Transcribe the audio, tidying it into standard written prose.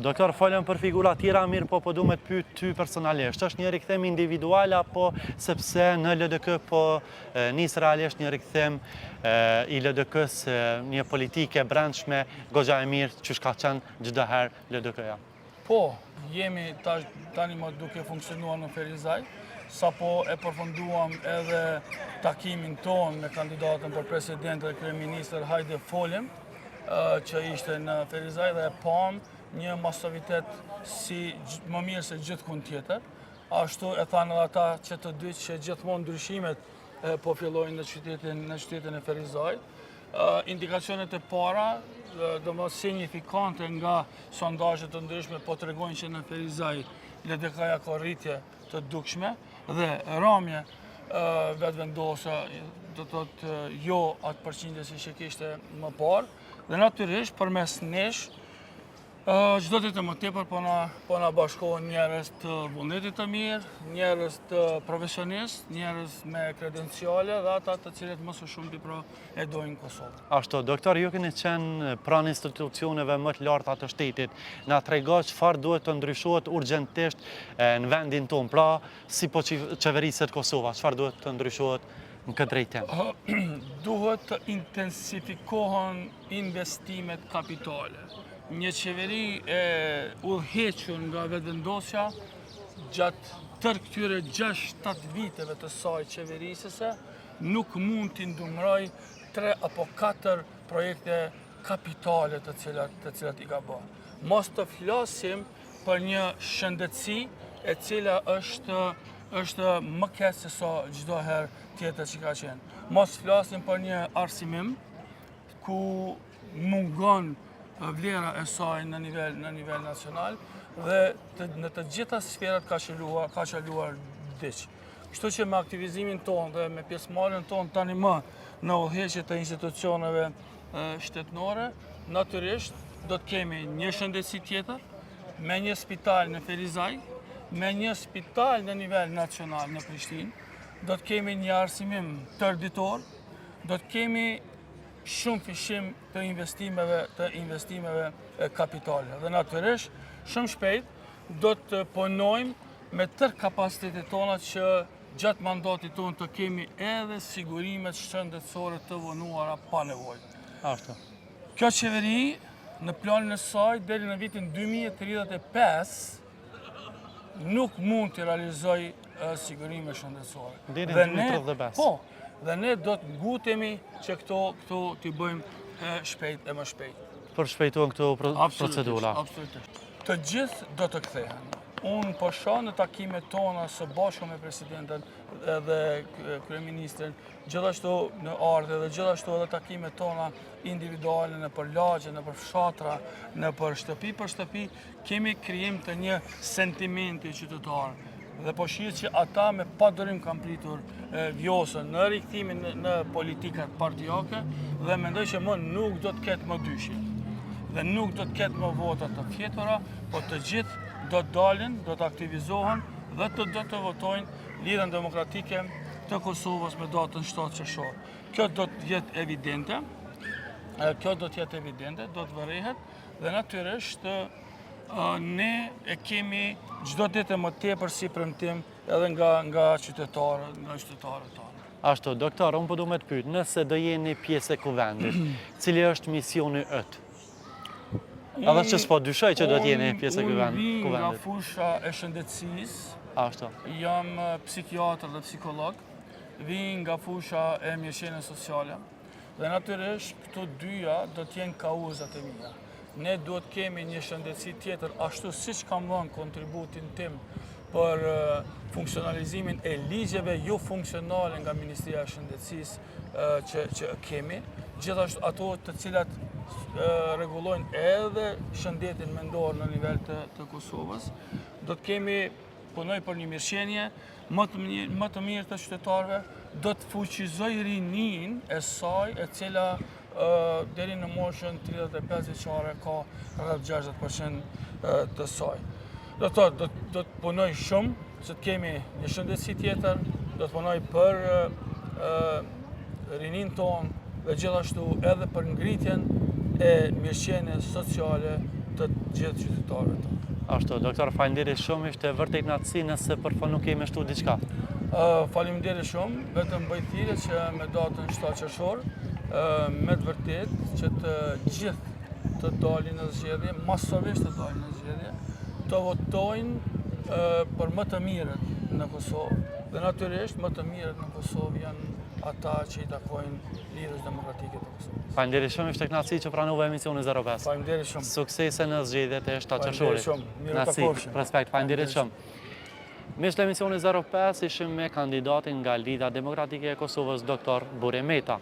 Doktor, folëm për figura tjera mirë, po du me të pyet ty personalisht. Është një rikthim individual apo sepse në LDK po nis realisht një rikthim i LDK-s një politike brendshme goxha e mirë që ka qenë çdo herë LDK-ja? Po, jemi tani më duke funksionuar në Ferizaj, sapo e përfunduam edhe takimin ton me kandidatën për president dhe kryeministër Hajde Folim, që ishte në Ferizaj dhe e pam një masovitet si më mirë se gjithkund tjetër. Ashtu e thanë edhe ata që të dy që gjithmonë ndryshimet po fillojnë në qytetin e Ferizaj. Indikacionet e para, do më signifikante nga sondazhet të ndryshme po të regojnë që në Ferizaj LDK-ja ka rritje të dukshme dhe ramje vetëvendosë do të thotë jo atë përqindje si që kishte më parë. Dhe natyrisht përmes nesh çdo ditë më tepër po na bashkohen njerëz të vullnetit të mirë, njerëz të profesionistë, njerëz me kredenciale dhe ata të cilët më së shumti e dojnë Kosovën. Ashtu, doktor, ju keni qenë pranë institucioneve më të larta të shtetit. Na trego çfarë duhet të ndryshohet urgjentisht në vendin tonë, pra si po qeveriset Kosova, çfarë duhet të ndryshohet në këtë drejtim? Duhet të intensifikohen investimet kapitale. Një qeveri e udhëhequr nga vetëvendosja gjatë tërë këtyre 6-7 viteve të saj qeverisëse nuk mund t'i ndumroj 3 apo 4 projekte kapitale të cilat i ka bërë. Mos të flasim për një shëndetësi e cila është më keq se sa çdo herë tjetër që ka qenë. Mos flasim për një arsimim ku mungon vlera e saj në nivel nacional dhe në të gjitha sferat ka qaluar diç. Kështu që me aktivizimin tonë dhe me pjesëmarrjen tonë tani më në udhëheqje të institucioneve shtetënore, natyrisht do të kemi një shëndetësi tjetër, me një spital në Ferizaj, me një spital në nivel nacional në Prishtinë, do të kemi një arsimim tërditor, do të kemi shumë fishim të investimeve kapitale. Dhe natyrisht, shumë shpejt, do të punojmë me tërë kapacitetet tona që gjatë mandatit tonë të kemi edhe sigurimet shëndetësore të vonuara pa nevojë. Ashtu. Kjo qeveri, në planin e saj, deri në vitin 2035, nuk mund të realizoj sigurime shëndetësore. Deri në 2035. Po, dhe ne do të ngutemi që këto t'i bëjmë shpejt e më shpejt. Për shpejtuan këto procedura. Absolutisht. Të gjithë do të kthehen. Unë po shoh në takimet tona së bashku me presidentën dhe kryeministrin, gjithashtu në ardhe dhe gjithashtu edhe takimet tona individuale në për lagje, në për fshatra, në për shtëpi për shtëpi, kemi krijim të një sentimenti qytetar. Dhe po shihet që ata me padurim kanë pritur vjosën në rikthimin në politikat partijake dhe mendoj që më nuk do të ketë më dyshje. Dhe nuk do të ketë më vota të fjetura, po të gjithë do të dalin, do të aktivizohen dhe do të votojnë Lidhjen Demokratike të Kosovës me datën 7 qershor. Kjo do të jetë evidente, do të vërehet dhe natyrisht ne e kemi çdo ditë më tepër si premtim edhe nga qytetarët tonë. Ashtu, doktor, unë po du me të pyet, nëse do jeni pjesë e kuvendit, cili është misioni yt? Edhe që s'po dyshoj që do t'jeni pjesë e kuvendit. Unë vi nga fusha e shëndetësisë, Ashtu. jam psikiatër dhe psikolog, vi nga fusha e mirëqenies sociale dhe natyrisht këto dyja do t'jenë kauzat e mia. Ne duhet kemi një shëndetësi tjetër, ashtu siç kam dhënë kontributin tim për funksionalizimin e ligjeve jo funksionale nga Ministria e Shëndetësisë që kemi, gjithashtu ato të cilat rregullojnë edhe shëndetin mendor në nivel të Kosovës. Do të kemi punoj për një mirëqenie më të mirë të qytetarëve, do të fuqizoj rinin e saj e cila deri në moshën 35 vjeçare ka rreth 60% të saj. Do të punoj shumë që të kemi një shëndetësi tjetër, do të punoj për rinin tonë dhe gjithashtu edhe për ngritjen e mirëqenies sociale të gjithë qytetarëve të. Ashtu, doktor, faleminderit shumë, ishte vërtet kënaqësi nëse për fond nuk kemi shtu diçka. Faleminderit shumë, vetëm bëj thirrje që me datën 7 qershor, me të vërtet që të gjithë të dalin në zgjedhje, masovisht të dalin në zgjedhje, të votojnë për më të mirët në Kosovë. Dhe natyrisht më të mirët në Kosovë janë ata që i takojnë lidhjes demokratike të Kosovës. Faleminderit shumë, ishte kënaqësi që pranove emisionin 05. Faleminderit shumë. Suksese në zgjedhjet e 7 qershorit. Faleminderit shumë. Mirë takofshim. Respekt, faleminderit shumë. Miq të emisionit 05 ishim me kandidatin nga Lidhja Demokratike e Kosovës, doktor Bure Meta.